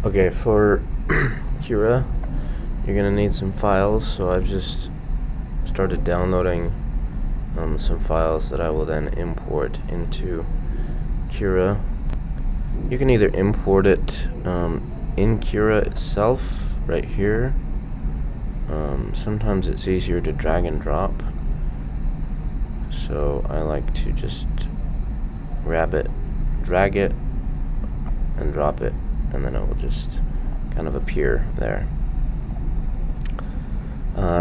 Okay, for Cura, you're gonna need some files, so I've just started downloading some files that I will then import into Cura. You can either import it in Cura itself, right here. Sometimes it's easier to drag and drop, so I like to just grab it, drag it, and drop it, and then it will just kind of appear there.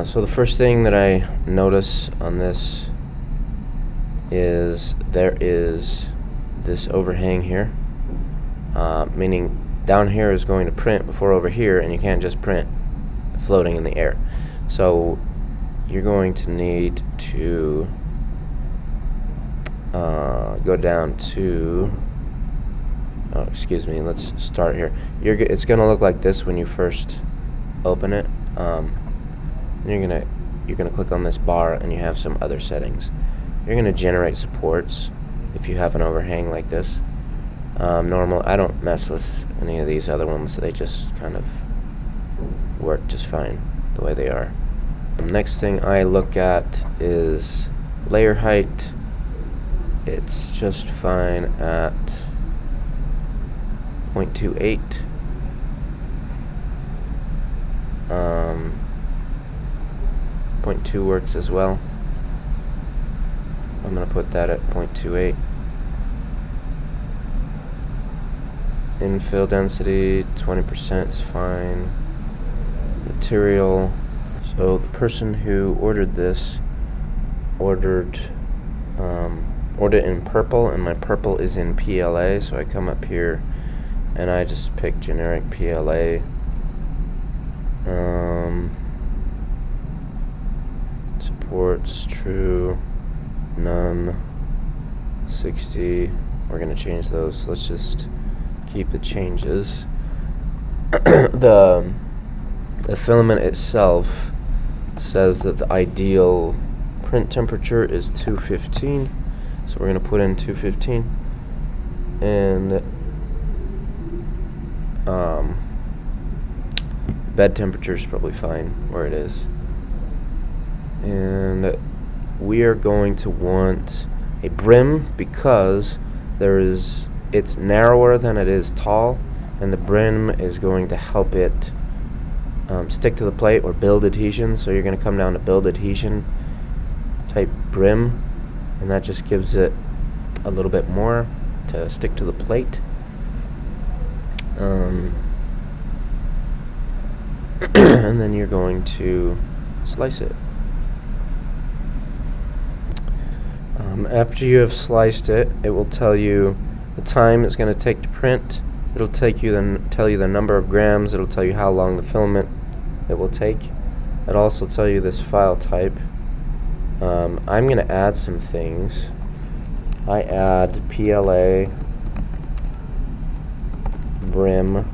So the first thing that I notice on this is there is this overhang here, meaning down here is going to print before over here, and you can't just print floating in the air. So you're going to need to go down to excuse me, let's start here. It's gonna look like this when you first open it. You're gonna click on this bar, and you have some other settings. You're gonna generate supports if you have an overhang like this. Normal, I don't mess with any of these other ones, so they just kind of work just fine the way they are. The next thing I look at is layer height. It's just fine at 0.28. 0.2 works as well. I'm going to put that at 0.28. Infill density, 20% is fine. Material. So the person who ordered this ordered it in purple, and my purple is in PLA, so I come up here and I just pick generic PLA. Supports true, none, 60. We're gonna change those. So let's just keep the changes. The filament itself says that the ideal print temperature is 215, so we're gonna put in 215, and bed temperature is probably fine where it is. And we are going to want a brim because it's narrower than it is tall, and the brim is going to help it stick to the plate or build adhesion. So you're going to come down to build adhesion type brim, and that just gives it a little bit more to stick to the plate. And then you're going to slice it. After you have sliced it, it will tell you the time it's going to take to print. It'll tell you the number of grams. It'll tell you how long the filament it will take. It'll also tell you this file type. I'm going to add some things. I add PLA brim,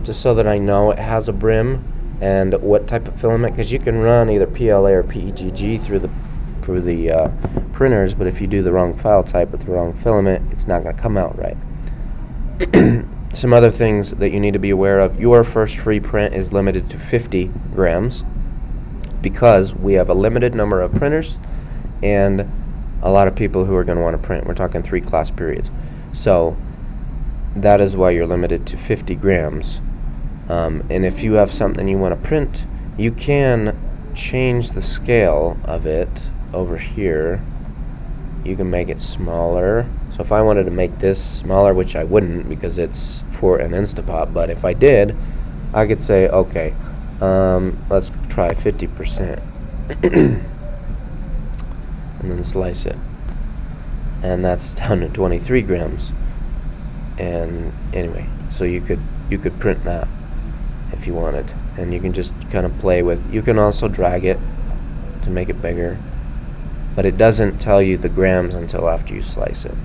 just so that I know it has a brim and what type of filament, because you can run either PLA or PEGG through the printers, but if you do the wrong file type with the wrong filament, it's not going to come out right. Some other things that you need to be aware of: your first free print is limited to 50 grams because we have a limited number of printers and a lot of people who are going to want to print. We're talking 3 class periods, so that is why you're limited to 50 grams. And if you have something you want to print, you can change the scale of it over here. You can make it smaller. So if I wanted to make this smaller, which I wouldn't because it's for an Instapot, but if I did, I could say, okay, let's try 50% and then slice it, and that's down to 23 grams. And anyway, so you could print that if you wanted, and you can just kind of play with. You can also drag it to make it bigger, but it doesn't tell you the grams until after you slice it.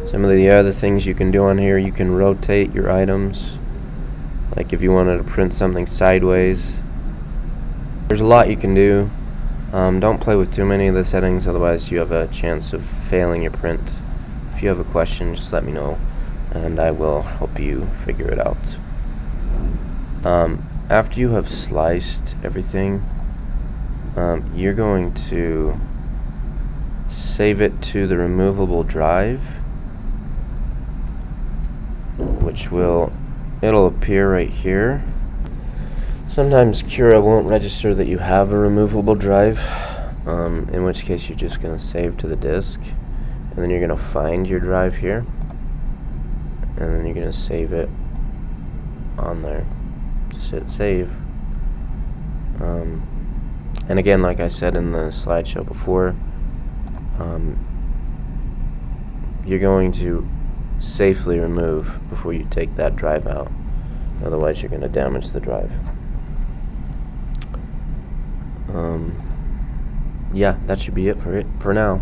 Some of the other things you can do on here: you can rotate your items, like if you wanted to print something sideways. There's a lot you can do. Don't play with too many of the settings, otherwise you have a chance of failing your print. If you have a question, just let me know, and I will help you figure it out. After you have sliced everything, you're going to save it to the removable drive, which it'll appear right here. Sometimes Cura won't register that you have a removable drive, in which case you're just going to save to the disk, and then you're going to find your drive here, and then you're going to save it on there. Just hit save. And again, like I said in the slideshow before, you're going to safely remove before you take that drive out. Otherwise, you're going to damage the drive. Yeah, that should be it for now.